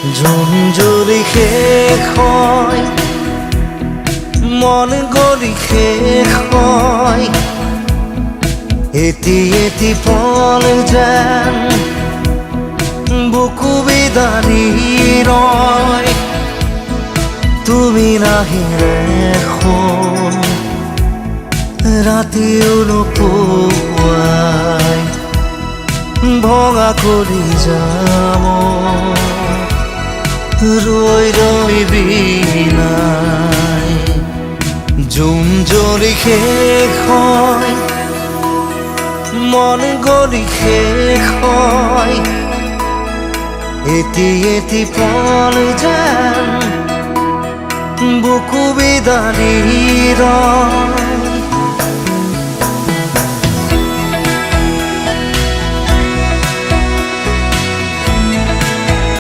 ঝুমঝুৰি শেষ হয়, মন গলি শেষ হয়, এটি এটি পল যেন বুকু বিদাৰি ৰয়। তুমি নাহিলে এখন ৰাতিও নোপোৱাই ভঙা কৰি যাম ৰৈ ৰৈ বিনাই। ঝুমঝুৰি শেষ হয়, মন গলি শেষ হয়, এটি এটি পল যেন বুকু বিদাৰি ৰয়।